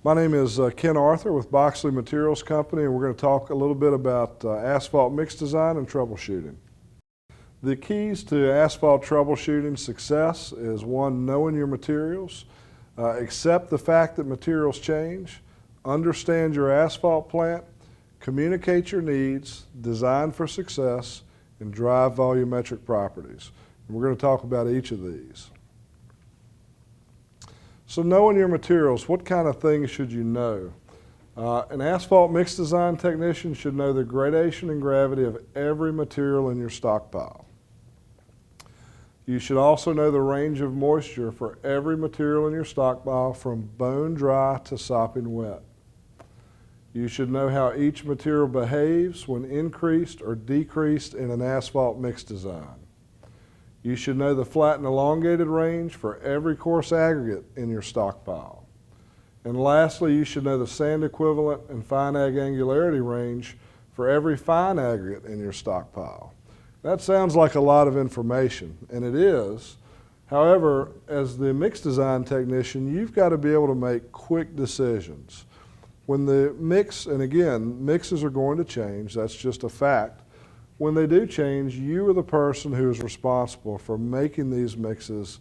My name is Ken Arthur with Boxley Materials Company, and we're going to talk a little bit about asphalt mix design and troubleshooting. The keys to asphalt troubleshooting success is one, knowing your materials, accept the fact that materials change, understand your asphalt plant, communicate your needs, design for success, and drive volumetric properties. And we're going to talk about each of these. So knowing your materials, what kind of things should you know? An asphalt mix design technician should know the gradation and gravity of every material in your stockpile. You should also know the range of moisture for every material in your stockpile from bone dry to sopping wet. You should know how each material behaves when increased or decreased in an asphalt mix design. You should know the flat and elongated range for every coarse aggregate in your stockpile. And lastly, you should know the sand equivalent and fine ag angularity range for every fine aggregate in your stockpile. That sounds like a lot of information, and it is. However, as the mix design technician, you've got to be able to make quick decisions. When the mix, and again, mixes are going to change, that's just a fact. When they do change, you are the person who is responsible for making these mixes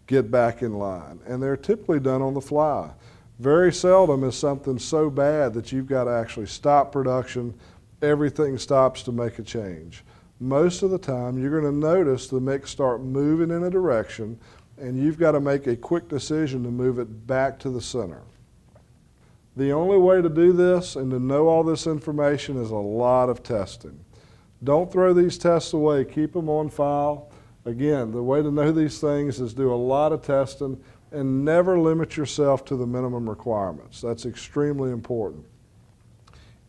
get back in line. And they're typically done on the fly. Very seldom is something so bad that you've got to actually stop production, everything stops to make a change. Most of the time, you're going to notice the mix start moving in a direction, and you've got to make a quick decision to move it back to the center. The only way to do this and to know all this information is a lot of testing. Don't throw these tests away, keep them on file. Again, the way to know these things is do a lot of testing and never limit yourself to the minimum requirements. That's extremely important.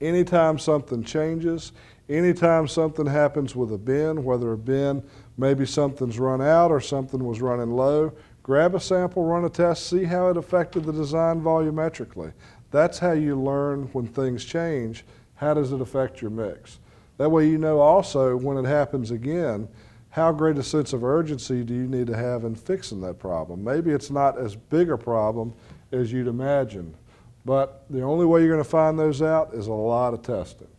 Anytime something changes, anytime something happens with a bin, whether a bin, maybe something's run out or something was running low, grab a sample, run a test, see how it affected the design volumetrically. That's how you learn when things change, how does it affect your mix. That way you know also when it happens again, how great a sense of urgency do you need to have in fixing that problem. Maybe it's not as big a problem as you'd imagine, but the only way you're going to find those out is a lot of testing.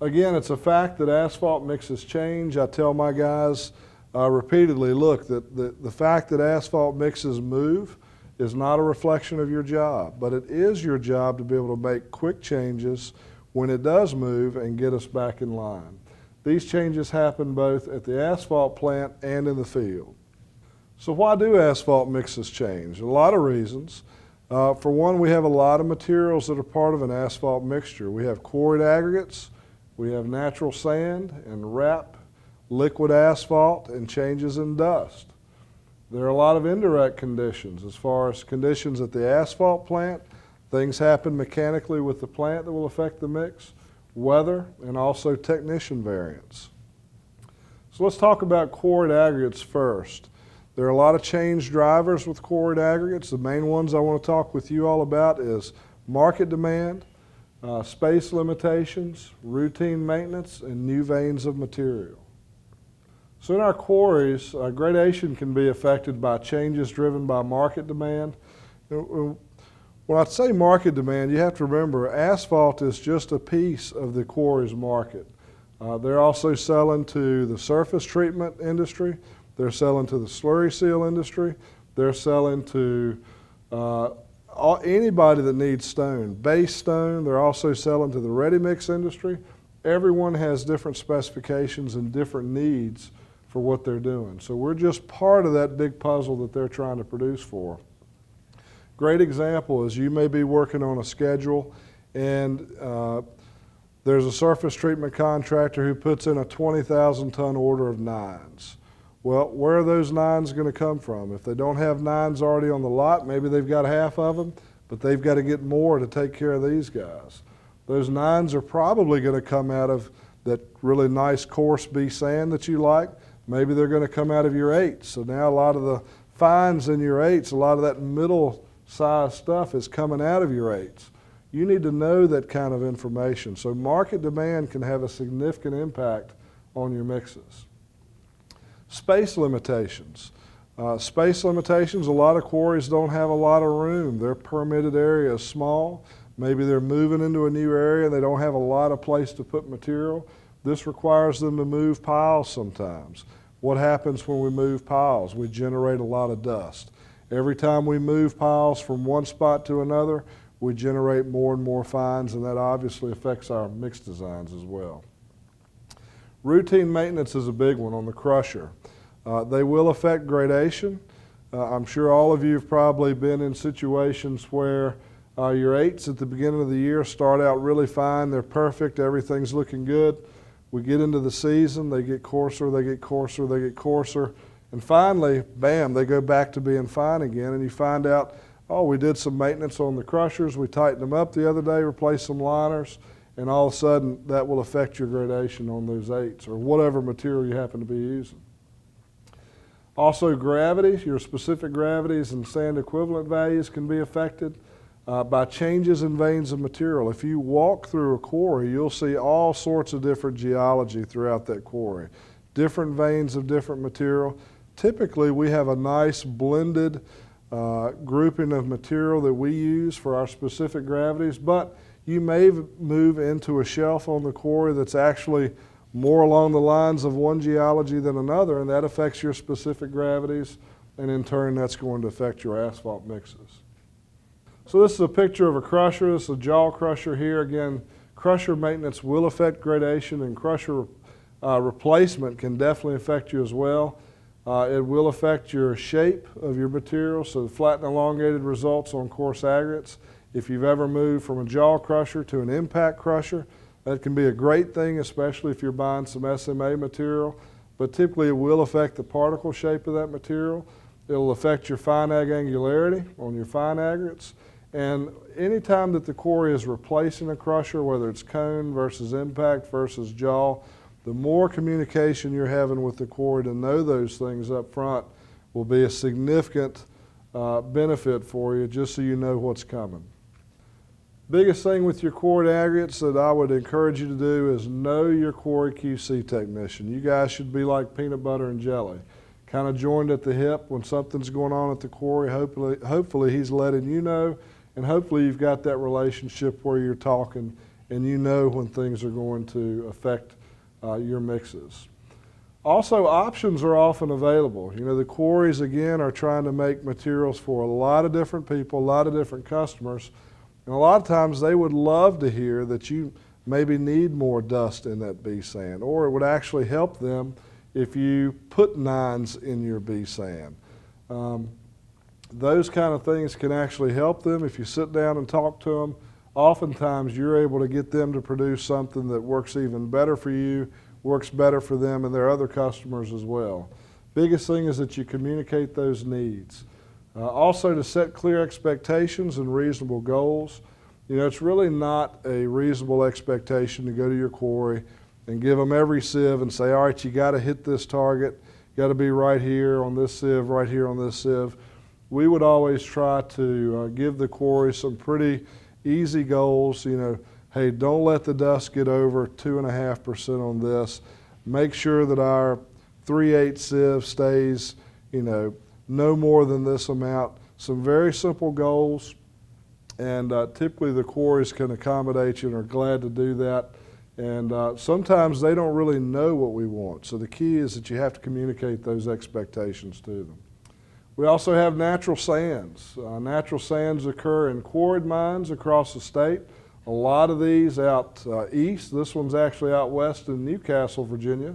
Again, it's a fact that asphalt mixes change. I tell my guys repeatedly, look, the fact that asphalt mixes move is not a reflection of your job, but it is your job to be able to make quick changes when it does move and get us back in line. These changes happen both at the asphalt plant and in the field. So why do asphalt mixes change? A lot of reasons. For one, we have a lot of materials that are part of an asphalt mixture. We have quarried aggregates, we have natural sand and wrap, liquid asphalt, and changes in dust. There are a lot of indirect conditions as far as conditions at the asphalt plant. Things happen mechanically with the plant that will affect the mix, weather, and also technician variance. So let's talk about quarried aggregates first. There are a lot of change drivers with quarried aggregates. The main ones I want to talk with you all about is market demand, space limitations, routine maintenance, and new veins of material. So in our quarries, gradation can be affected by changes driven by market demand. When I say market demand, you have to remember asphalt is just a piece of the quarry's market. They're also selling to the surface treatment industry, they're selling to the slurry seal industry, they're selling to anybody that needs stone, base stone, they're also selling to the ready mix industry. Everyone has different specifications and different needs for what they're doing. So we're just part of that big puzzle that they're trying to produce for. Great example is you may be working on a schedule and there's a surface treatment contractor who puts in a 20,000 ton order of nines. Well, where are those nines going to come from? If they don't have nines already on the lot, maybe they've got half of them, but they've got to get more to take care of these guys. Those nines are probably going to come out of that really nice coarse B sand that you like. Maybe they're going to come out of your eights. So now a lot of the fines in your eights, a lot of that middle size stuff is coming out of your eights. You need to know that kind of information. So market demand can have a significant impact on your mixes. Space limitations. Space limitations, a lot of quarries don't have a lot of room. Their permitted area is small. Maybe they're moving into a new area and they don't have a lot of place to put material. This requires them to move piles sometimes. What happens when we move piles? We generate a lot of dust. Every time we move piles from one spot to another, we generate more and more fines, and that obviously affects our mix designs as well. Routine maintenance is a big one on the crusher. They will affect gradation. I'm sure all of you have probably been in situations where your 8s at the beginning of the year start out really fine, they're perfect, everything's looking good. We get into the season, they get coarser, they get coarser, they get coarser, and finally, bam, they go back to being fine again, and you find out, oh, we did some maintenance on the crushers, we tightened them up the other day, replaced some liners, and all of a sudden that will affect your gradation on those 8s or whatever material you happen to be using. Also, gravity, your specific gravities and sand equivalent values can be affected by changes in veins of material. If you walk through a quarry, you'll see all sorts of different geology throughout that quarry. Different veins of different material. Typically, we have a nice blended grouping of material that we use for our specific gravities, but you may move into a shelf on the quarry that's actually more along the lines of one geology than another, and that affects your specific gravities, and in turn that's going to affect your asphalt mixes. So this is a picture of a crusher. This is a jaw crusher here. Again, crusher maintenance will affect gradation, and crusher replacement can definitely affect you as well. It will affect your shape of your material, so the flat and elongated results on coarse aggregates. If you've ever moved from a jaw crusher to an impact crusher, that can be a great thing, especially if you're buying some SMA material, but typically it will affect the particle shape of that material. It'll affect your fine ag angularity on your fine aggregates, and anytime that the quarry is replacing a crusher, whether it's cone versus impact versus jaw, the more communication you're having with the quarry to know those things up front will be a significant benefit for you, just so you know what's coming. Biggest thing with your quarry aggregates that I would encourage you to do is know your quarry QC technician. You guys should be like peanut butter and jelly, kind of joined at the hip when something's going on at the quarry. Hopefully he's letting you know, and hopefully you've got that relationship where you're talking and you know when things are going to affect your mixes. Also, options are often available. You know, the quarries again are trying to make materials for a lot of different people, a lot of different customers. And a lot of times they would love to hear that you maybe need more dust in that B sand, or it would actually help them if you put 9s in your B sand. Those kind of things can actually help them if you sit down and talk to them. Oftentimes you're able to get them to produce something that works even better for you, works better for them and their other customers as well. Biggest thing is that you communicate those needs. Also to set clear expectations and reasonable goals. You know, it's really not a reasonable expectation to go to your quarry and give them every sieve and say, all right, you got to hit this target, you got to be right here on this sieve, right here on this sieve. We would always try to give the quarry some pretty easy goals. You know, hey, don't let the dust get over 2.5% on this. Make sure that our 3/8 sieve stays, you know, no more than this amount. Some very simple goals, and typically the quarries can accommodate you and are glad to do that. And sometimes they don't really know what we want. So the key is that you have to communicate those expectations to them. We also have natural sands. Natural sands occur in quarried mines across the state. A lot of these out east. This one's actually out west in Newcastle, Virginia.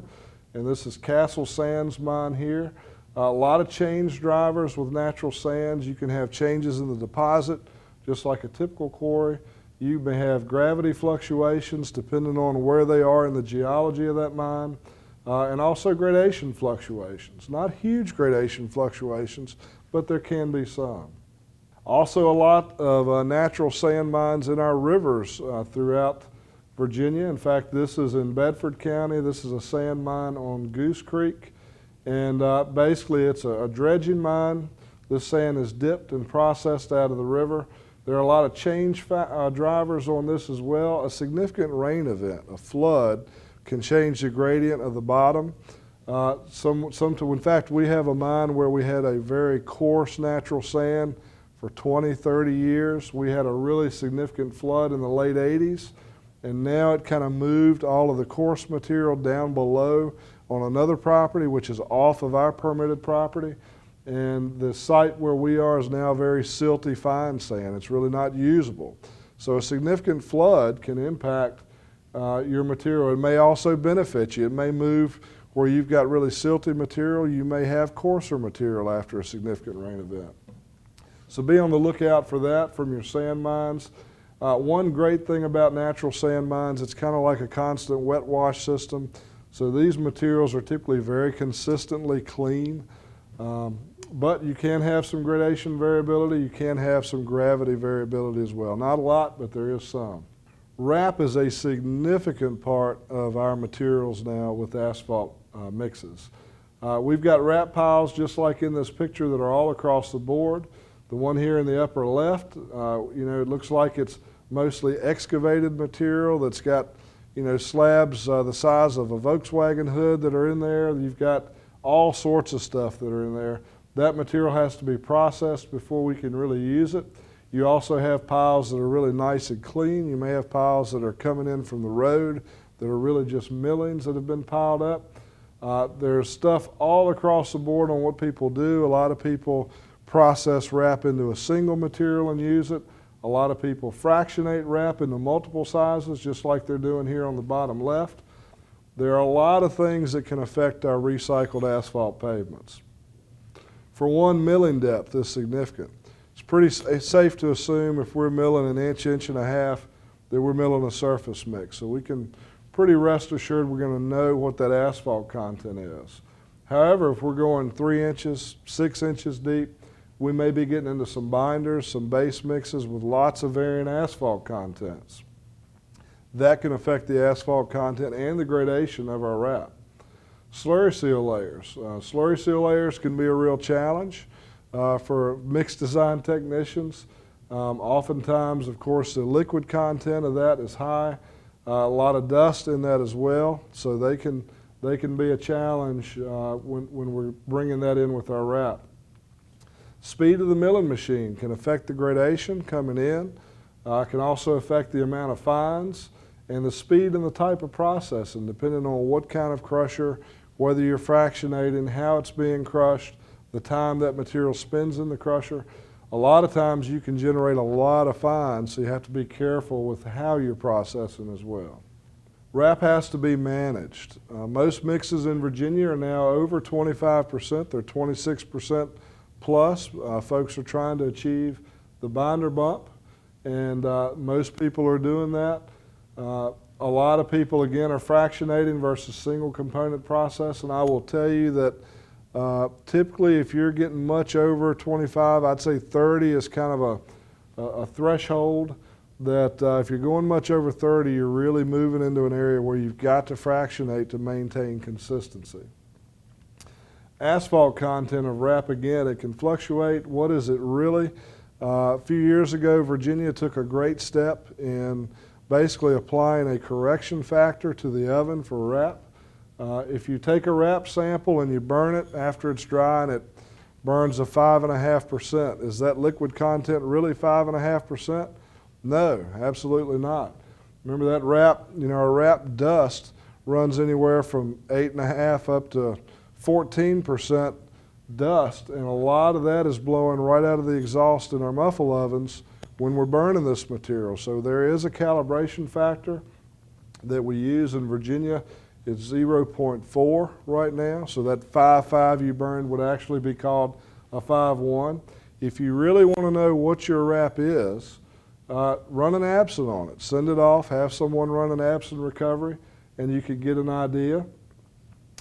And this is Castle Sands mine here. A lot of change drivers with natural sands. You can have changes in the deposit, just like a typical quarry. You may have gravity fluctuations depending on where they are in the geology of that mine, and also gradation fluctuations. Not huge gradation fluctuations, but there can be some. Also a lot of natural sand mines in our rivers throughout Virginia. In fact, this is in Bedford County. This is a sand mine on Goose Creek. And basically it's a dredging mine. This sand is dipped and processed out of the river. There are a lot of change drivers on this as well. A significant rain event, a flood, can change the gradient of the bottom. In fact, we have a mine where we had a very coarse natural sand for 20, 30 years. We had a really significant flood in the late 80s, and now it kind of moved all of the coarse material down below on another property, which is off of our permitted property. And the site where we are is now very silty fine sand. It's really not usable. So a significant flood can impact your material. It may also benefit you. It may move where you've got really silty material. You may have coarser material after a significant rain event. So be on the lookout for that from your sand mines. One great thing about natural sand mines, it's kind of like a constant wet wash system. So these materials are typically very consistently clean. But you can have some gradation variability. You can have some gravity variability as well. Not a lot, but there is some. Wrap is a significant part of our materials now with asphalt mixes. We've got wrap piles just like in this picture that are all across the board. The one here in the upper left, it looks like it's mostly excavated material that's got, slabs the size of a Volkswagen hood that are in there. You've got all sorts of stuff that are in there. That material has to be processed before we can really use it. You also have piles that are really nice and clean. You may have piles that are coming in from the road that are really just millings that have been piled up. There's stuff all across the board on what people do. A lot of people process wrap into a single material and use it. A lot of people fractionate wrap into multiple sizes, just like they're doing here on the bottom left. There are a lot of things that can affect our recycled asphalt pavements. For one, milling depth is significant. It's pretty safe to assume if we're milling an inch, inch and a half, that we're milling a surface mix. So we can pretty rest assured we're going to know what that asphalt content is. However, if we're going 3 inches, 6 inches deep, we may be getting into some binders, some base mixes with lots of varying asphalt contents. That can affect the asphalt content and the gradation of our wrap. Slurry seal layers. Slurry seal layers can be a real challenge for mix design technicians. Oftentimes, of course, the liquid content of that is high. A lot of dust in that as well, so they can be a challenge when we're bringing that in with our wrap. Speed of the milling machine can affect the gradation coming in. Can also affect the amount of fines and the speed and the type of processing, depending on what kind of crusher, whether you're fractionating, how it's being crushed, the time that material spends in the crusher. A lot of times you can generate a lot of fines, so you have to be careful with how you're processing as well. Wrap has to be managed. Most mixes in Virginia are now over 25%. They're 26% plus. Folks are trying to achieve the binder bump, and most people are doing that. A lot of people, again, are fractionating versus single component process, and I will tell you that typically if you're getting much over 25, I'd say 30 is kind of a threshold that if you're going much over 30, you're really moving into an area where you've got to fractionate to maintain consistency. Asphalt content of wrap, again, it can fluctuate. What is it really? A few years ago, Virginia took a great step in basically applying a correction factor to the oven for wrap. If you take a wrap sample and you burn it after it's dry and it burns a 5.5%, is that liquid content really 5.5%? No, absolutely not. Remember that wrap, our wrap dust runs anywhere from 8.5 up to 14% dust, and a lot of that is blowing right out of the exhaust in our muffle ovens when we're burning this material. So there is a calibration factor that we use in Virginia. It's 0.4 right now, so that 5.5 you burned would actually be called a 5.1. If you really want to know what your wrap is, run an absent on it. Send it off, have someone run an absent recovery, and you can get an idea.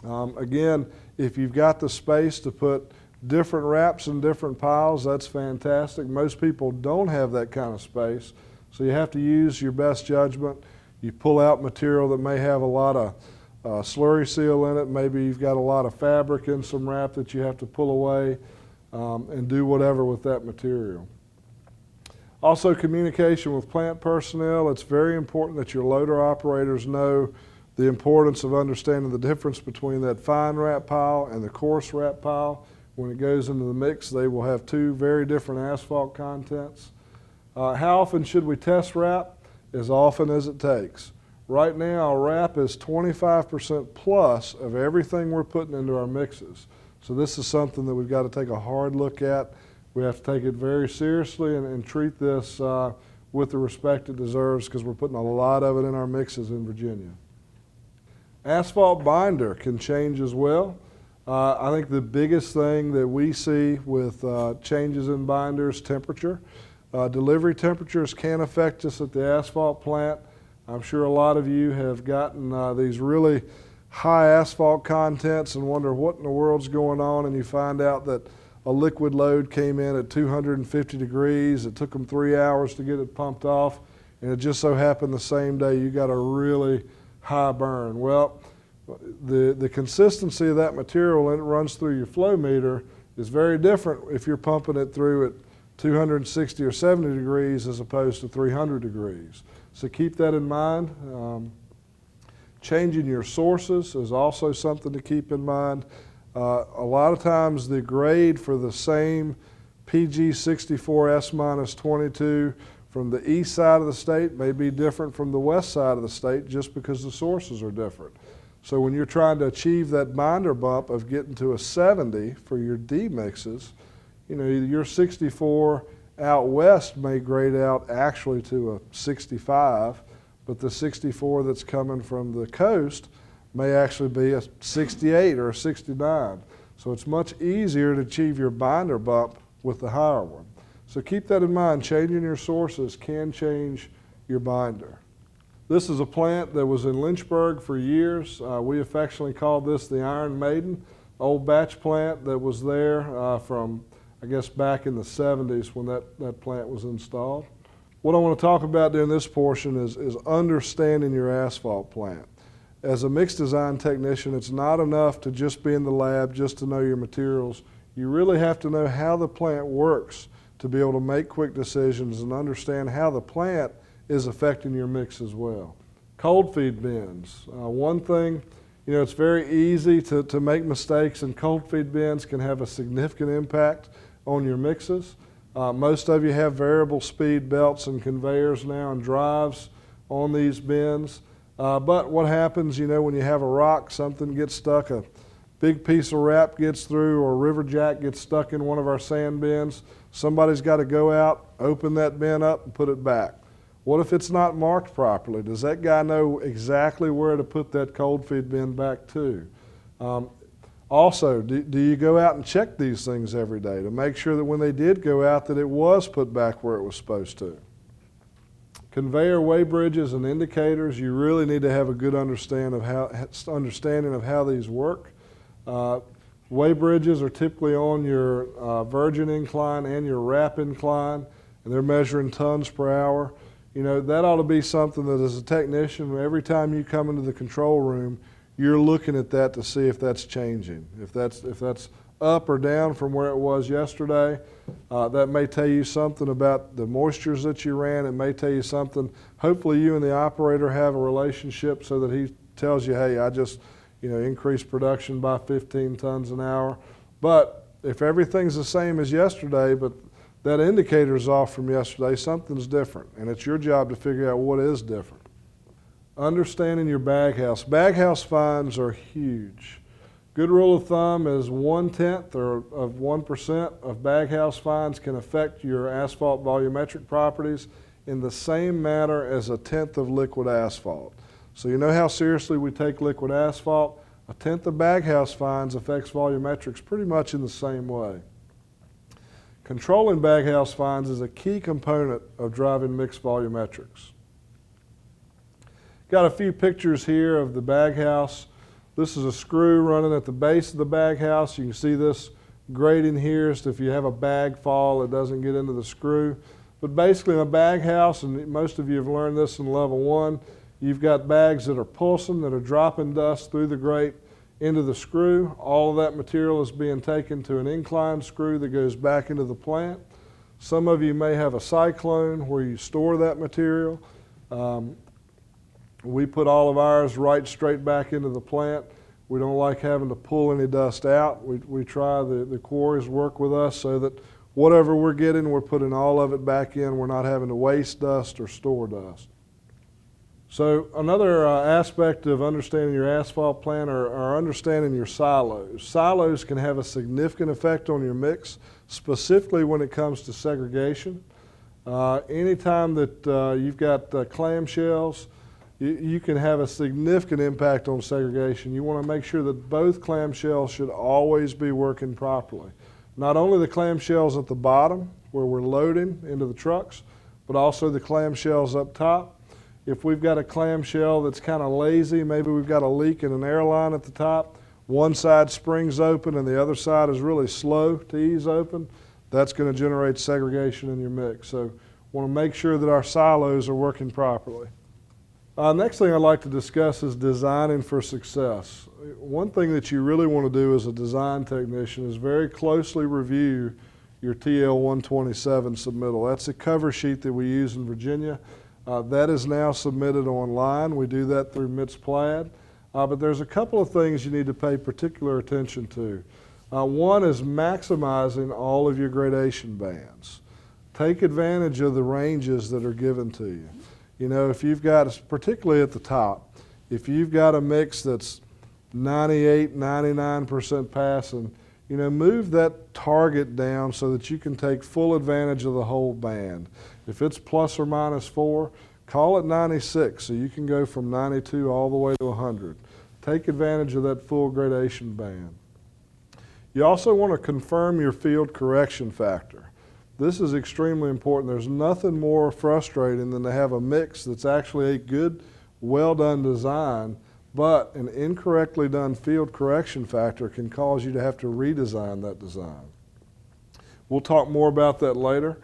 Again, if you've got the space to put different wraps in different piles, that's fantastic. Most people don't have that kind of space, so you have to use your best judgment. You pull out material that may have a lot of slurry seal in it. Maybe you've got a lot of fabric in some wrap that you have to pull away and do whatever with that material. Also, communication with plant personnel. It's very important that your loader operators know the importance of understanding the difference between that fine wrap pile and the coarse wrap pile. When it goes into the mix, they will have two very different asphalt contents. How often should we test wrap? As often as it takes. Right now, wrap is 25% plus of everything we're putting into our mixes. So this is something that we've got to take a hard look at. We have to take it very seriously and treat this with the respect it deserves, because we're putting a lot of it in our mixes in Virginia. Asphalt binder can change as well. I think the biggest thing that we see with changes in binders, temperature. Delivery temperatures can affect us at the asphalt plant. I'm sure a lot of you have gotten these really high asphalt contents and wonder what in the world's going on, and you find out that a liquid load came in at 250 degrees. It took them 3 hours to get it pumped off, and it just so happened the same day you got a really high burn. Well, the consistency of that material when it runs through your flow meter is very different if you're pumping it through at 260 or 70 degrees as opposed to 300 degrees. So keep that in mind. Changing your sources is also something to keep in mind. A lot of times the grade for the same PG 64 S-22 from the east side of the state may be different from the west side of the state just because the sources are different. So when you're trying to achieve that binder bump of getting to a 70 for your D mixes, you know, your 64 out west may grade out actually to a 65, but the 64 that's coming from the coast may actually be a 68 or a 69. So it's much easier to achieve your binder bump with the higher one. So keep that in mind. Changing your sources can change your binder. This is a plant that was in Lynchburg for years. We affectionately called this the Iron Maiden, old batch plant that was there from, I guess, back in the 70s when that plant was installed. What I want to talk about during this portion is understanding your asphalt plant. As a mix design technician, it's not enough to just be in the lab, just to know your materials. You really have to know how the plant works to be able to make quick decisions and understand how the plant is affecting your mix as well. Cold feed bins. One thing, you know, it's very easy to make mistakes, and cold feed bins can have a significant impact on your mixes. Most of you have variable speed belts and conveyors now and drives on these bins. But what happens, you know, when you have a rock, something gets stuck, a big piece of wrap gets through, or a river jack gets stuck in one of our sand bins, somebody's got to go out, open that bin up, and put it back. What if it's not marked properly? Does that guy know exactly where to put that cold feed bin back to? Also, do you go out and check these things every day to make sure that when they did go out that it was put back where it was supposed to? Conveyor weigh bridges and indicators, you really need to have a good understanding of how these work. Weigh bridges are typically on your virgin incline and your wrap incline, and they're measuring tons per hour. You know, that ought to be something that as a technician, every time you come into the control room, you're looking at that to see if that's changing. If that's up or down from where it was yesterday, that may tell you something about the moistures that you ran. It may tell you something. Hopefully you and the operator have a relationship so that he tells you, hey, I just, you know, increased production by 15 tons an hour. But if everything's the same as yesterday, but that indicator's off from yesterday, something's different, and it's your job to figure out what is different. Understanding your baghouse. Baghouse fines are huge. Good rule of thumb is 1/10 of 1% of baghouse fines can affect your asphalt volumetric properties in the same manner as 1/10 of liquid asphalt. So you know how seriously we take liquid asphalt? 1/10 of baghouse fines affects volumetrics pretty much in the same way. Controlling baghouse fines is a key component of driving mixed volumetrics. Got a few pictures here of the baghouse. This is a screw running at the base of the baghouse. You can see this grating here, so if you have a bag fall, it doesn't get into the screw. But basically in a baghouse, and most of you have learned this in level 1, you've got bags that are pulsing, that are dropping dust through the grate into the screw. All of that material is being taken to an incline screw that goes back into the plant. Some of you may have a cyclone where you store that material. We put all of ours right straight back into the plant. We don't like having to pull any dust out. We try, the quarries work with us so that whatever we're getting, we're putting all of it back in. We're not having to waste dust or store dust. So another aspect of understanding your asphalt plant are understanding your silos. Silos can have a significant effect on your mix, specifically when it comes to segregation. Anytime that you've got clamshells, you can have a significant impact on segregation. You want to make sure that both clamshells should always be working properly. Not only the clamshells at the bottom where we're loading into the trucks, but also the clamshells up top. If we've got a clamshell that's kind of lazy, maybe we've got a leak in an air line at the top, one side springs open and the other side is really slow to ease open, that's going to generate segregation in your mix. So want to make sure that our silos are working properly. Next thing I'd like to discuss is designing for success. One thing that you really want to do as a design technician is very closely review your TL-127 submittal. That's a cover sheet that we use in Virginia. That is now submitted online. We do that through MITS Plaid. But there's a couple of things you need to pay particular attention to. One is maximizing all of your gradation bands. Take advantage of the ranges that are given to you. You know, if you've got, particularly at the top, if you've got a mix that's 98, 99% passing, you know, move that target down so that you can take full advantage of the whole band. If it's plus or minus 4, call it 96 so you can go from 92 all the way to 100. Take advantage of that full gradation band. You also want to confirm your field correction factor. This is extremely important. There's nothing more frustrating than to have a mix that's actually a good, well done design, but an incorrectly done field correction factor can cause you to have to redesign that design. We'll talk more about that later.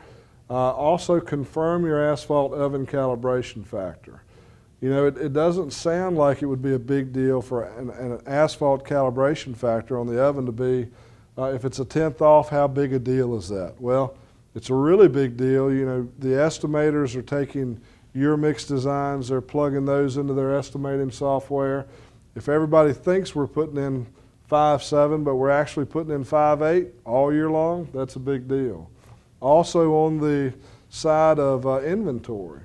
Also confirm your asphalt oven calibration factor. You know, it doesn't sound like it would be a big deal for an asphalt calibration factor on the oven to be, if it's a 1/10 off, how big a deal is that? Well, it's a really big deal. You know, the estimators are taking your mix designs, they're plugging those into their estimating software. If everybody thinks we're putting in 5.7, but we're actually putting in 5.8 all year long, that's a big deal. Also on the side of inventory,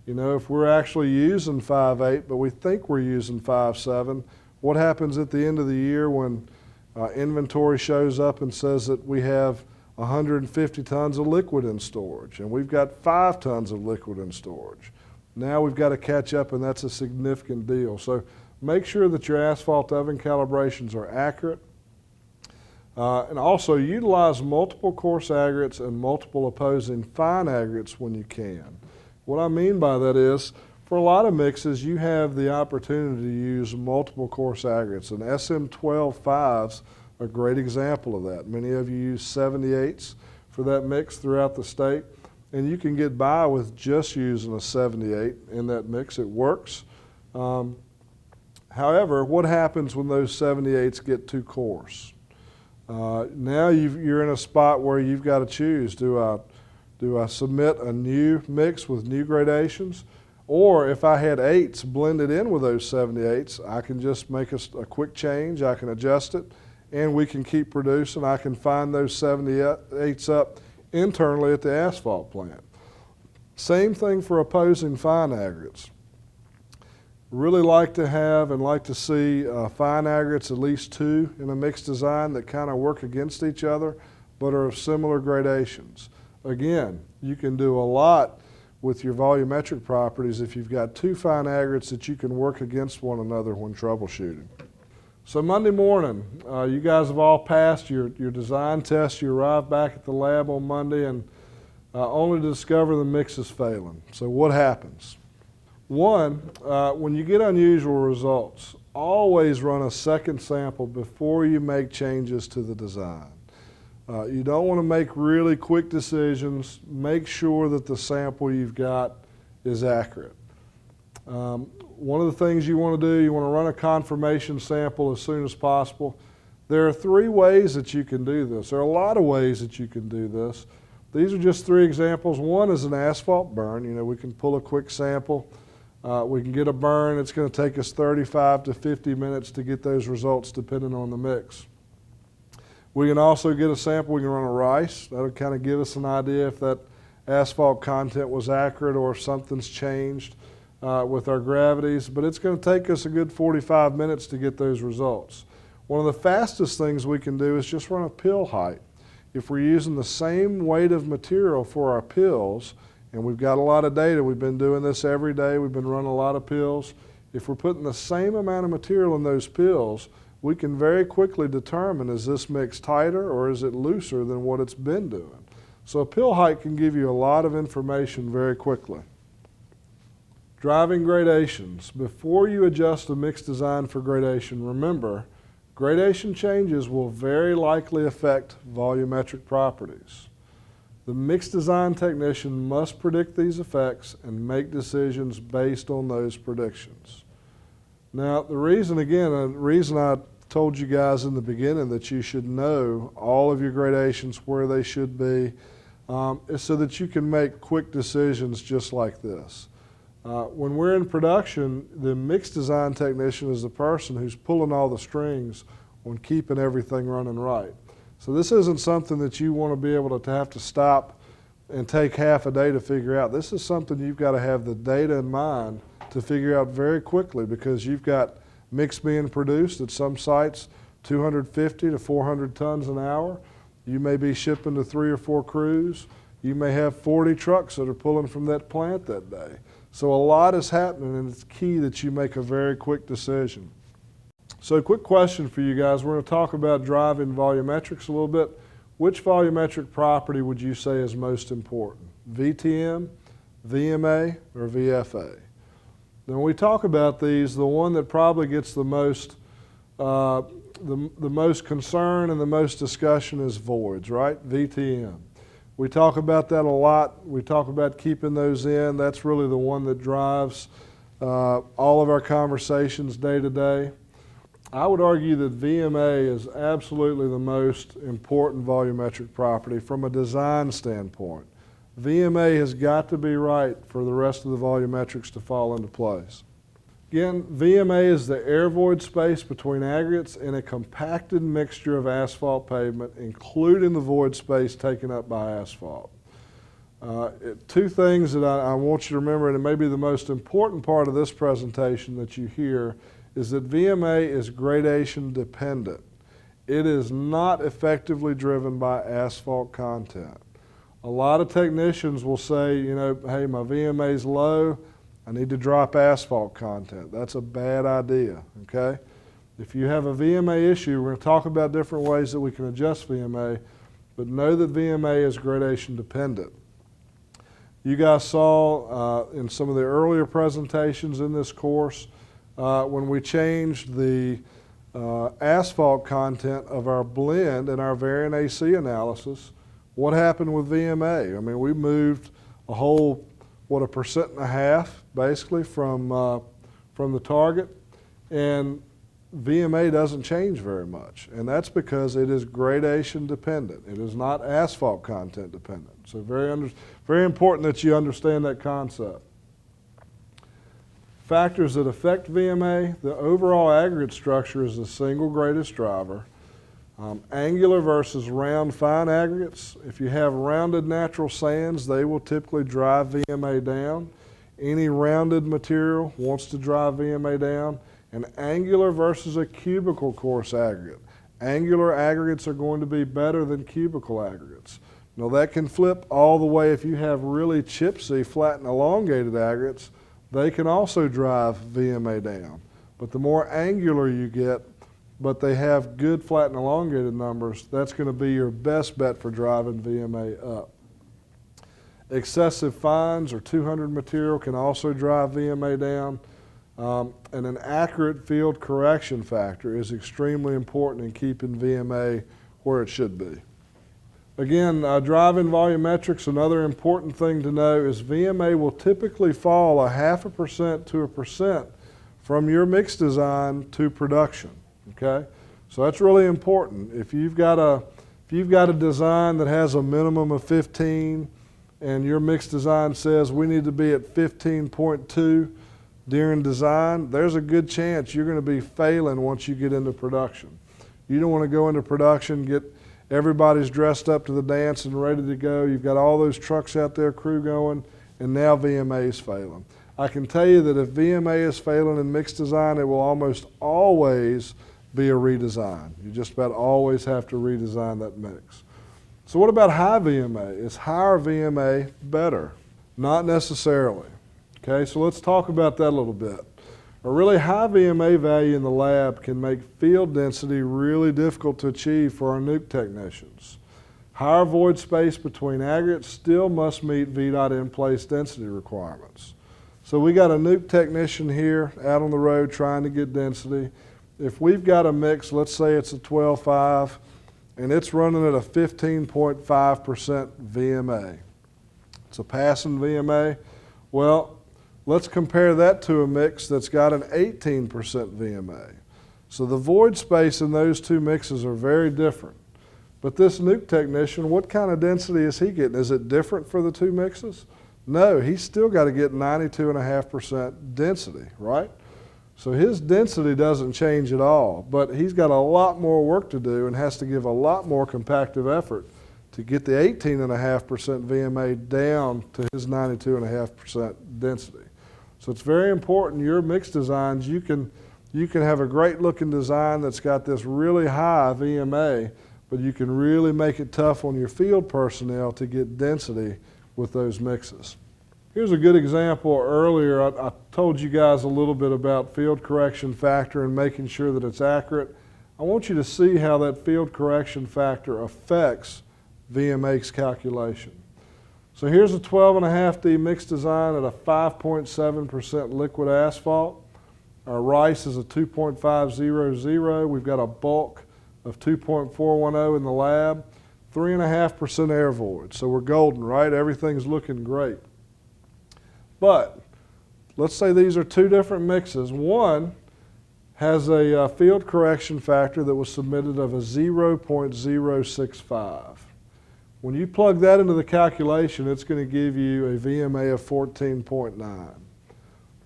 you know, if we're actually using 5.8, but we think we're using 5.7, what happens at the end of the year when inventory shows up and says that we have 150 tons of liquid in storage and we've got 5 tons of liquid in storage? Now we've got to catch up, and that's a significant deal. So make sure that your asphalt oven calibrations are accurate. And also utilize multiple coarse aggregates and multiple opposing fine aggregates when you can. What I mean by that is, for a lot of mixes, you have the opportunity to use multiple coarse aggregates, and SM12.5's a great example of that. Many of you use 78s for that mix throughout the state, and you can get by with just using a 78 in that mix. It works. However, what happens when those 78s get too coarse? Now you're in a spot where you've got to choose. Do I submit a new mix with new gradations? Or if I had 8s blended in with those 78s, I can just make a quick change, I can adjust it, and we can keep producing. I can find those 78s up internally at the asphalt plant. Same thing for opposing fine aggregates. Really like to have and like to see fine aggregates, at least 2 in a mixed design that kind of work against each other but are of similar gradations. Again, you can do a lot with your volumetric properties if you've got 2 fine aggregates that you can work against one another when troubleshooting. So Monday morning, you guys have all passed your design test. You arrive back at the lab on Monday and only to discover the mix is failing. So what happens? One, when you get unusual results, always run a second sample before you make changes to the design. You don't want to make really quick decisions. Make sure that the sample you've got is accurate. One of the things you want to do, you want to run a confirmation sample as soon as possible. There are 3 ways that you can do this. There are a lot of ways that you can do this. These are just 3 examples. One is an asphalt burn. You know, we can pull a quick sample. We can get a burn. It's going to take us 35 to 50 minutes to get those results depending on the mix. We can also get a sample. We can run a rice. That'll kind of give us an idea if that asphalt content was accurate or if something's changed with our gravities. But it's going to take us a good 45 minutes to get those results. One of the fastest things we can do is just run a pill height. If we're using the same weight of material for our pills, and we've got a lot of data, we've been doing this every day, we've been running a lot of pills. If we're putting the same amount of material in those pills, we can very quickly determine, is this mix tighter or is it looser than what it's been doing? So a pill height can give you a lot of information very quickly. Driving gradations. Before you adjust a mix design for gradation, remember, gradation changes will very likely affect volumetric properties. The mix design technician must predict these effects and make decisions based on those predictions. Now, the reason I told you guys in the beginning that you should know all of your gradations, where they should be, is so that you can make quick decisions just like this. When we're in production, the mix design technician is the person who's pulling all the strings on keeping everything running right. So this isn't something that you want to be able to have to stop and take half a day to figure out. This is something you've got to have the data in mind to figure out very quickly, because you've got mix being produced at some sites 250 to 400 tons an hour. You may be shipping to 3 or 4 crews. You may have 40 trucks that are pulling from that plant that day. So a lot is happening, and it's key that you make a very quick decision. So quick question for you guys. We're going to talk about driving volumetrics a little bit. Which volumetric property would you say is most important? VTM, VMA, or VFA? Now when we talk about these, the one that probably gets the most concern and the most discussion is voids, right? VTM. We talk about that a lot. We talk about keeping those in. That's really the one that drives all of our conversations day to day. I would argue that VMA is absolutely the most important volumetric property from a design standpoint. VMA has got to be right for the rest of the volumetrics to fall into place. Again, VMA is the air void space between aggregates and a compacted mixture of asphalt pavement, including the void space taken up by asphalt. Two things that I want you to remember, and it may be the most important part of this presentation that you hear, is that VMA is gradation dependent. It is not effectively driven by asphalt content. A lot of technicians will say, you know, hey, my VMA is low, I need to drop asphalt content. That's a bad idea, okay? If you have a VMA issue, we're going to talk about different ways that we can adjust VMA, but know that VMA is gradation dependent. You guys saw in some of the earlier presentations in this course, when we changed the asphalt content of our blend and our variant AC analysis, what happened with VMA? I mean, we moved a whole, 1.5% basically from the target, and VMA doesn't change very much, and that's because it is gradation dependent. It is not asphalt content dependent. So very important that you understand that concept. Factors that affect VMA: the overall aggregate structure is the single greatest driver. Angular versus round fine aggregates. If you have rounded natural sands, they will typically drive VMA down. Any rounded material wants to drive VMA down. And angular versus a cubical coarse aggregate. Angular aggregates are going to be better than cubical aggregates. Now that can flip all the way if you have really chipsy, flat and elongated aggregates. They can also drive VMA down. But the more angular you get, but they have good flat and elongated numbers, that's going to be your best bet for driving VMA up. Excessive fines or 200 material can also drive VMA down. And an accurate field correction factor is extremely important in keeping VMA where it should be. Again, driving volumetrics, another important thing to know is VMA will typically fall 0.5% to 1% from your mix design to production. Okay, so that's really important. If you've got a design that has a minimum of 15, and your mix design says we need to be at 15.2, during design, there's a good chance you're going to be failing once you get into production. You don't want to go into production, get everybody's dressed up to the dance and ready to go. You've got all those trucks out there, crew going, and now VMA is failing. I can tell you that if VMA is failing in mix design, it will almost always be a redesign. You just about always have to redesign that mix. So what about high VMA? Is higher VMA better? Not necessarily. Okay, so let's talk about that a little bit. A really high VMA value in the lab can make field density really difficult to achieve for our nuke technicians. Higher void space between aggregates still must meet VDOT in-place density requirements. So we got a nuke technician here out on the road trying to get density. If we've got a mix, let's say it's a 12.5, and it's running at a 15.5% VMA. It's a passing VMA. Well, let's compare that to a mix that's got an 18% VMA. So the void space in those two mixes are very different. But this nuke technician, what kind of density is he getting? Is it different for the two mixes? No, he's still got to get 92.5% density, right? So his density doesn't change at all, but he's got a lot more work to do and has to give a lot more compactive effort to get the 18.5% VMA down to his 92.5% density. So it's very important your mix designs, you can have a great looking design that's got this really high VMA, but you can really make it tough on your field personnel to get density with those mixes. Here's a good example. Earlier I told you guys a little bit about field correction factor and making sure that it's accurate. I want you to see how that field correction factor affects VMA's calculation. So here's a 12.5D mix design at a 5.7% liquid asphalt. Our rice is a 2.500. We've got a bulk of 2.410 in the lab, 3.5% air void. So we're golden, right? Everything's looking great. But let's say these are two different mixes. One has a field correction factor that was submitted of a 0.065. When you plug that into the calculation, it's going to give you a VMA of 14.9.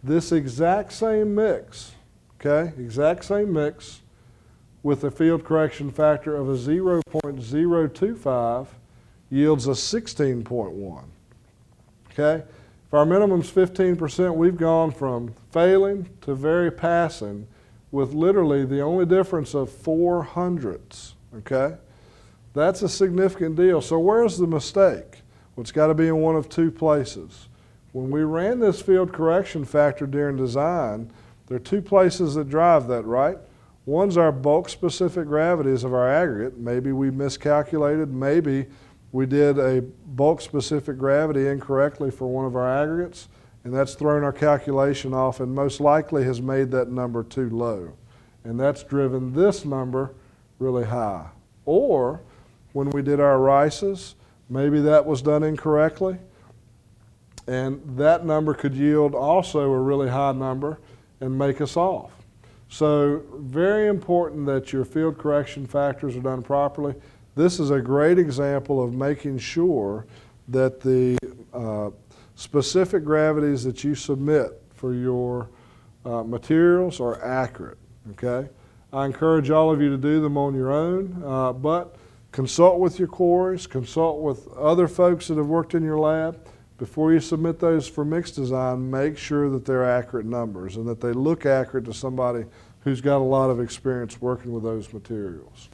This exact same mix, okay, exact same mix with a field correction factor of a 0.025 yields a 16.1, okay? If our minimum's 15%, we've gone from failing to very passing with literally the only difference of 0.04, okay? That's a significant deal. So where's the mistake? Well, it's got to be in one of two places. When we ran this field correction factor during design, there are two places that drive that, right? One's our bulk specific gravities of our aggregate. Maybe we miscalculated, maybe we did a bulk specific gravity incorrectly for one of our aggregates, and that's thrown our calculation off and most likely has made that number too low. And that's driven this number really high. Or when we did our rices, maybe that was done incorrectly, and that number could yield also a really high number and make us off. So very important that your field correction factors are done properly. This is a great example of making sure that the specific gravities that you submit for your materials are accurate, okay? I encourage all of you to do them on your own, but consult with your quarries, consult with other folks that have worked in your lab. Before you submit those for mix design, make sure that they're accurate numbers and that they look accurate to somebody who's got a lot of experience working with those materials.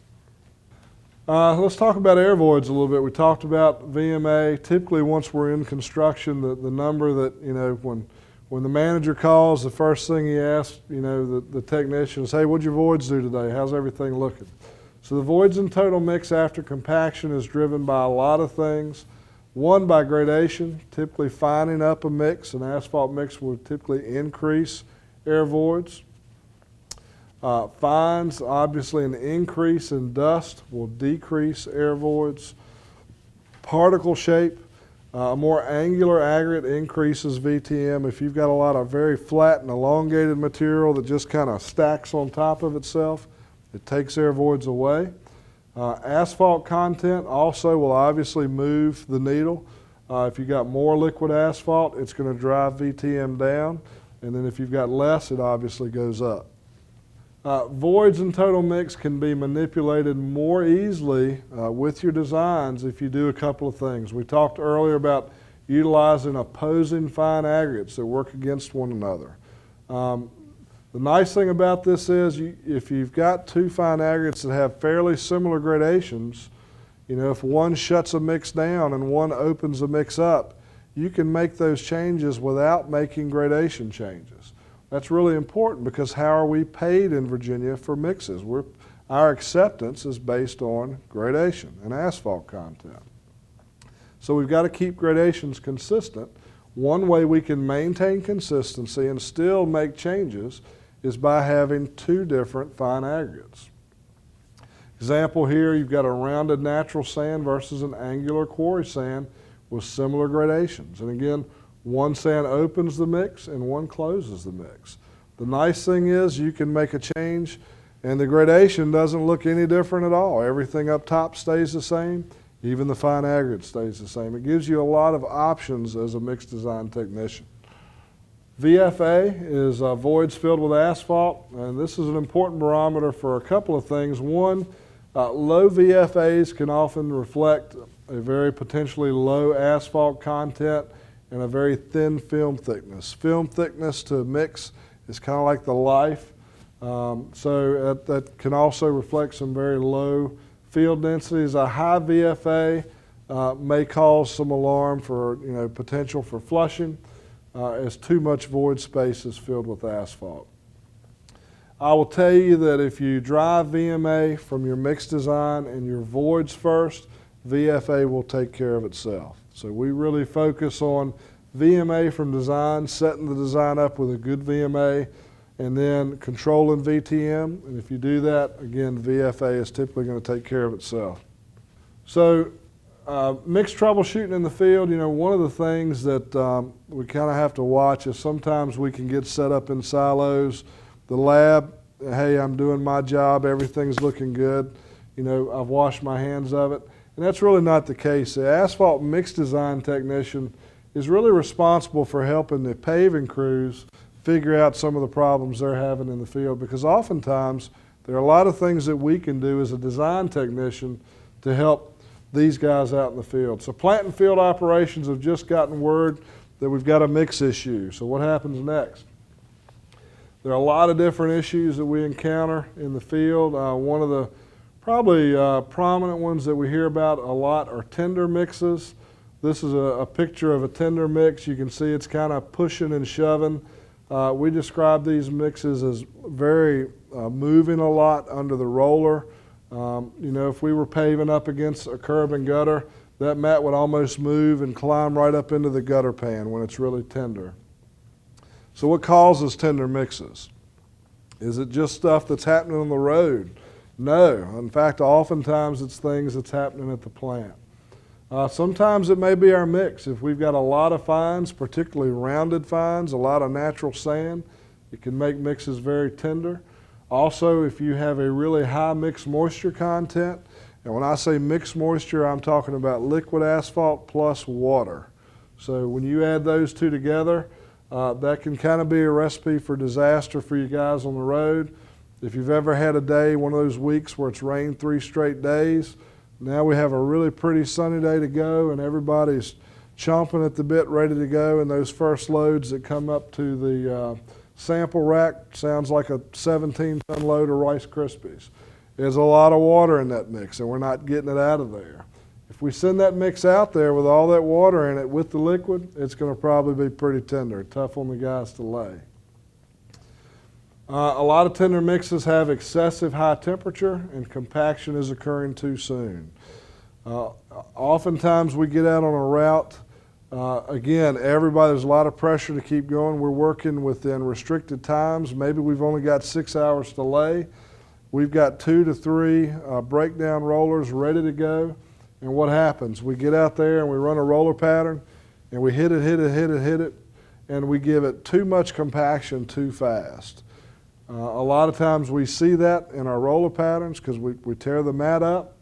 Let's talk about air voids a little bit. We talked about VMA. Typically, once we're in construction, the number that, you know, when the manager calls, the first thing he asks, you know, the technician is, hey, what'd your voids do today? How's everything looking? So the voids in total mix after compaction is driven by a lot of things. One, by gradation, typically fining up a mix. An asphalt mix will typically increase air voids. Fines, obviously an increase in dust will decrease air voids. Particle shape, a more angular aggregate increases VTM. If you've got a lot of very flat and elongated material that just kind of stacks on top of itself, it takes air voids away. Asphalt content also will obviously move the needle. If you got more liquid asphalt, it's going to drive VTM down. and then if you've got less, it obviously goes up. Voids in total mix can be manipulated more easily with your designs if you do a couple of things. We talked earlier about utilizing opposing fine aggregates that work against one another. The nice thing about this is if you've got two fine aggregates that have fairly similar gradations, if one shuts a mix down and one opens a mix up, you can make those changes without making gradation changes. That's really important because how are we paid in Virginia for mixes? Our acceptance is based on gradation and asphalt content. So we've got to keep gradations consistent. One way we can maintain consistency and still make changes is by having two different fine aggregates. Example here, you've got a rounded natural sand versus an angular quarry sand with similar gradations. And again, one sand opens the mix and one closes the mix. The nice thing is you can make a change and the gradation doesn't look any different at all. Everything up top stays the same, even the fine aggregate stays the same. It gives you a lot of options as a mix design technician. VFA is voids filled with asphalt, and this is an important barometer for a couple of things. One, low VFAs can often reflect a very potentially low asphalt content and a very thin film thickness. Film thickness to mix is kind of like the life, so that can also reflect some very low field densities. A high VFA may cause some alarm for potential for flushing as too much void space is filled with asphalt. I will tell you that if you drive VMA from your mix design and your voids first, VFA will take care of itself. So we really focus on VMA from design, setting the design up with a good VMA, and then controlling VTM. And if you do that, again, VFA is typically going to take care of itself. So mixed troubleshooting in the field, one of the things that we kind of have to watch is sometimes we can get set up in silos. The lab, hey, I'm doing my job, everything's looking good, I've washed my hands of it. And that's really not the case. The asphalt mix design technician is really responsible for helping the paving crews figure out some of the problems they're having in the field, because oftentimes there are a lot of things that we can do as a design technician to help these guys out in the field. So plant and field operations have just gotten word that we've got a mix issue. So what happens next? There are a lot of different issues that we encounter in the field. One of the probably prominent ones that we hear about a lot are tender mixes. This is a picture of a tender mix. You can see it's kind of pushing and shoving. We describe these mixes as very moving a lot under the roller. If we were paving up against a curb and gutter, that mat would almost move and climb right up into the gutter pan when it's really tender. So what causes tender mixes? Is it just stuff that's happening on the road? No. In fact, oftentimes it's things that's happening at the plant. Sometimes it may be our mix. If we've got a lot of fines, particularly rounded fines, a lot of natural sand, it can make mixes very tender. Also, if you have a really high mixed moisture content, and when I say mixed moisture, I'm talking about liquid asphalt plus water. So when you add those two together, that can kind of be a recipe for disaster for you guys on the road. If you've ever had a day, one of those weeks where it's rained 3 straight days, now we have a really pretty sunny day to go and everybody's chomping at the bit ready to go, and those first loads that come up to the sample rack sounds like a 17-ton load of Rice Krispies. There's a lot of water in that mix and we're not getting it out of there. If we send that mix out there with all that water in it with the liquid, it's going to probably be pretty tender, tough on the guys to lay. A lot of tender mixes have excessive high temperature and compaction is occurring too soon. Oftentimes we get out on a route, again, there's a lot of pressure to keep going. We're working within restricted times. Maybe we've only got 6 hours to lay. We've got 2 to 3 breakdown rollers ready to go. And what happens? We get out there and we run a roller pattern and we hit it, and we give it too much compaction too fast. A lot of times we see that in our roller patterns because we tear the mat up.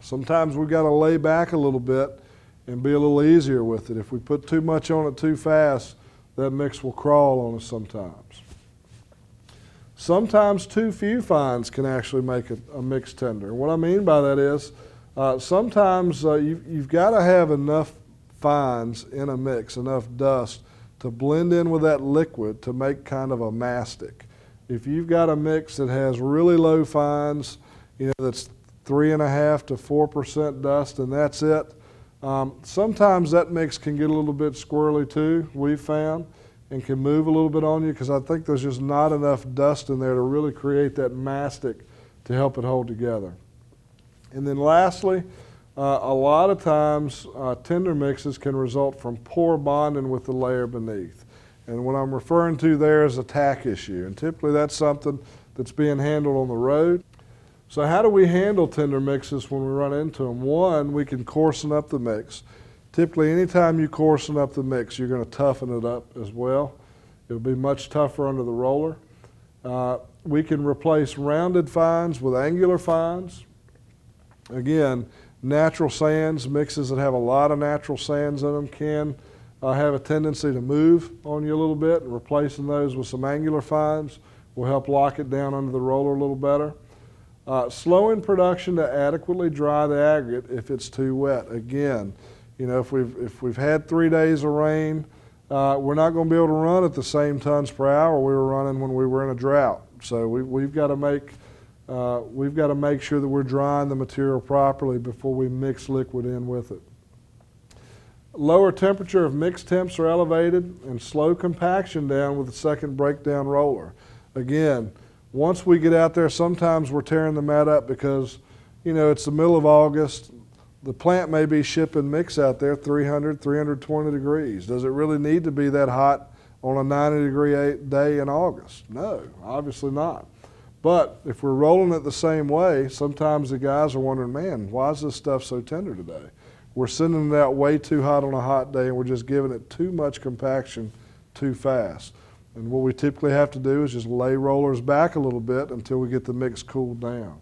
Sometimes we've got to lay back a little bit and be a little easier with it. If we put too much on it too fast, that mix will crawl on us sometimes. Sometimes too few fines can actually make a mix tender. What I mean by that is sometimes you've got to have enough fines in a mix, enough dust to blend in with that liquid to make kind of a mastic. If you've got a mix that has really low fines, that's 3.5 to 4% dust and that's it, sometimes that mix can get a little bit squirrely too, we've found, and can move a little bit on you because I think there's just not enough dust in there to really create that mastic to help it hold together. And then lastly, a lot of times tender mixes can result from poor bonding with the layer beneath. And what I'm referring to there is a tack issue. And typically that's something that's being handled on the road. So how do we handle tender mixes when we run into them? One, we can coarsen up the mix. Typically anytime you coarsen up the mix, you're going to toughen it up as well. It'll be much tougher under the roller. We can replace rounded fines with angular fines. Again, natural sands, mixes that have a lot of natural sands in them can have a tendency to move on you a little bit, and replacing those with some angular fines will help lock it down under the roller a little better. Slowing production to adequately dry the aggregate if it's too wet. Again, if we've had 3 days of rain, we're not going to be able to run at the same tons per hour we were running when we were in a drought. So we've got to make sure that we're drying the material properly before we mix liquid in with it. Lower temperature of mix temps are elevated, and slow compaction down with the second breakdown roller. Again, once we get out there, sometimes we're tearing the mat up because, it's the middle of August. The plant may be shipping mix out there 300, 320 degrees. Does it really need to be that hot on a 90-degree day in August? No, obviously not. But if we're rolling it the same way, sometimes the guys are wondering, man, why is this stuff so tender today? We're sending it out way too hot on a hot day and we're just giving it too much compaction too fast. And what we typically have to do is just lay rollers back a little bit until we get the mix cooled down.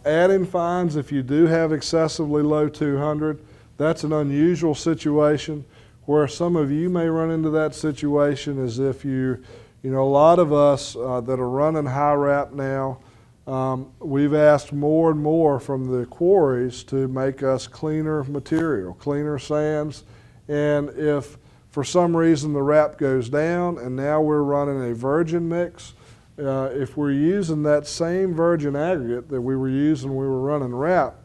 Adding fines, if you do have excessively low 200, that's an unusual situation. Where some of you may run into that situation is if a lot of us that are running high wrap now, we've asked more and more from the quarries to make us cleaner material, cleaner sands, and if for some reason the wrap goes down and now we're running a virgin mix, if we're using that same virgin aggregate that we were using when we were running wrap,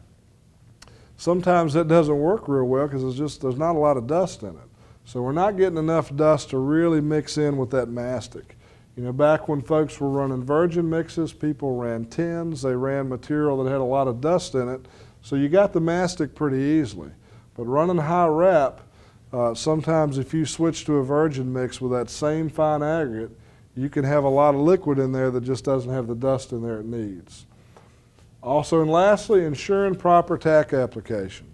sometimes that doesn't work real well because there's not a lot of dust in it. So we're not getting enough dust to really mix in with that mastic. Back when folks were running virgin mixes, people ran tins, they ran material that had a lot of dust in it, so you got the mastic pretty easily. But running high wrap, sometimes if you switch to a virgin mix with that same fine aggregate, you can have a lot of liquid in there that just doesn't have the dust in there it needs. Also, and lastly, ensuring proper tack application.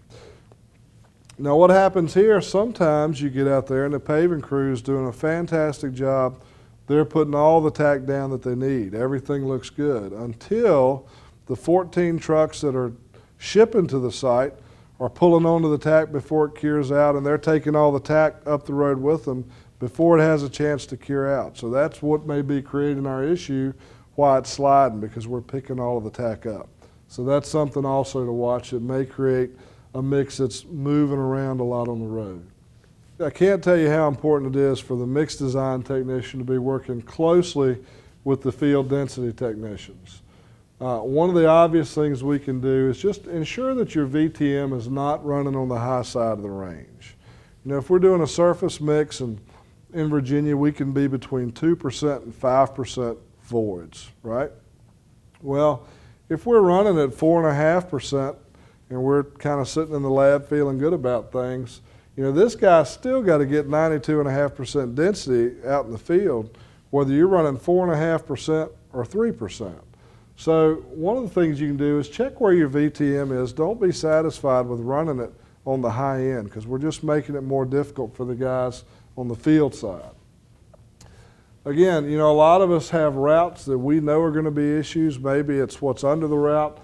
Now what happens here, sometimes you get out there and the paving crew is doing a fantastic job. They're putting all the tack down that they need. Everything looks good until the 14 trucks that are shipping to the site are pulling onto the tack before it cures out, and they're taking all the tack up the road with them before it has a chance to cure out. So that's what may be creating our issue, why it's sliding, because we're picking all of the tack up. So that's something also to watch. It may create a mix that's moving around a lot on the road. I can't tell you how important it is for the mix design technician to be working closely with the field density technicians. One of the obvious things we can do is just ensure that your VTM is not running on the high side of the range. If we're doing a surface mix, and in Virginia we can be between 2% and 5% voids, right? Well, if we're running at 4.5% and we're kind of sitting in the lab feeling good about things, this guy's still got to get 92.5% density out in the field, whether you're running 4.5% or 3%. So one of the things you can do is check where your VTM is. Don't be satisfied with running it on the high end, because we're just making it more difficult for the guys on the field side. Again, a lot of us have routes that we know are going to be issues. Maybe it's what's under the route.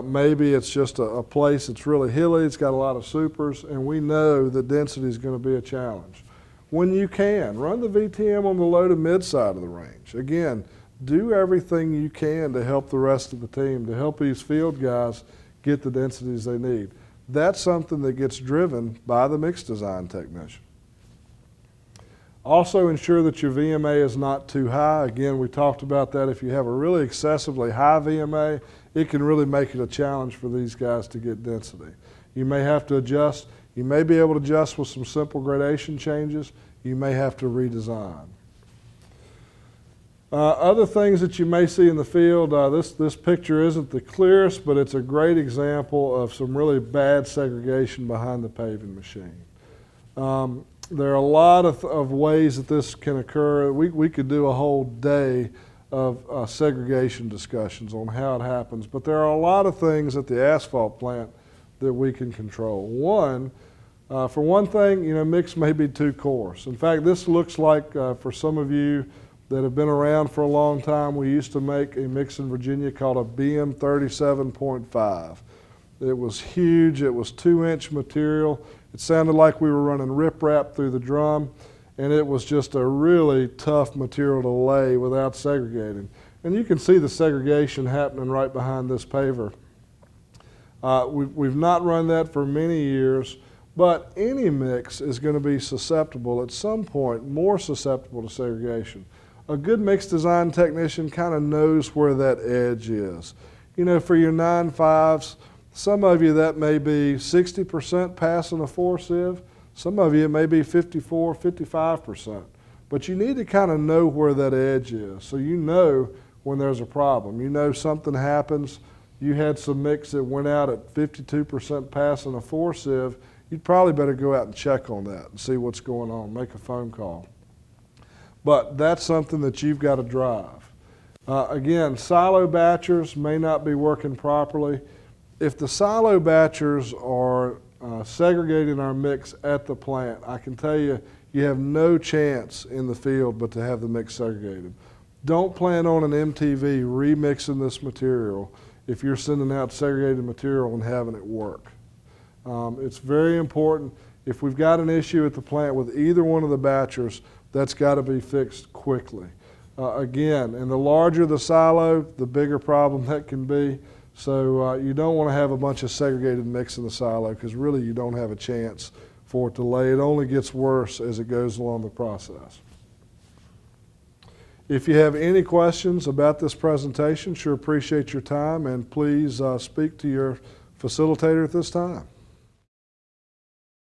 Maybe it's just a place that's really hilly, it's got a lot of supers, and we know that density is going to be a challenge. when you can. Run the VTM on the low to mid side of the range. Again, do everything you can to help the rest of the team, to help these field guys get the densities they need. That's something that gets driven by the mix design technician. Also ensure that your VMA is not too high. Again, we talked about that. If you have a really excessively high VMA, it can really make it a challenge for these guys to get density. You may have to adjust. You may be able to adjust with some simple gradation changes. You may have to redesign. Other things that you may see in the field, this picture isn't the clearest, but it's a great example of some really bad segregation behind the paving machine. There are a lot of ways that this can occur. We could do a whole day of segregation discussions on how it happens, but there are a lot of things at the asphalt plant that we can control. For one thing, mix may be too coarse. In fact, this looks like, for some of you that have been around for a long time, we used to make a mix in Virginia called a BM 37.5. It was huge. It was 2-inch material. It sounded like we were running riprap through the drum, and it was just a really tough material to lay without segregating. And you can see the segregation happening right behind this paver. We've not run that for many years, but any mix is going to be susceptible at some point, more susceptible to segregation. A good mix design technician kind of knows where that edge is. For your 9.5s, some of you that may be 60% passing a 4 sieve. Some of you it may be 54, 55%. But you need to kind of know where that edge is, so you know when there's a problem. Something happens, you had some mix that went out at 52% passing a 4 sieve, you'd probably better go out and check on that and see what's going on, make a phone call. But that's something that you've got to drive. Again, silo batchers may not be working properly. If the silo batchers are segregating our mix at the plant, I can tell you, you have no chance in the field but to have the mix segregated. Don't plan on an MTV remixing this material if you're sending out segregated material and having it work. It's very important. If we've got an issue at the plant with either one of the batchers, that's got to be fixed quickly. Again, and the larger the silo, the bigger problem that can be. So you don't want to have a bunch of segregated mix in the silo, because really you don't have a chance for it to lay. It only gets worse as it goes along the process. If you have any questions about this presentation, sure appreciate your time, and please speak to your facilitator at this time.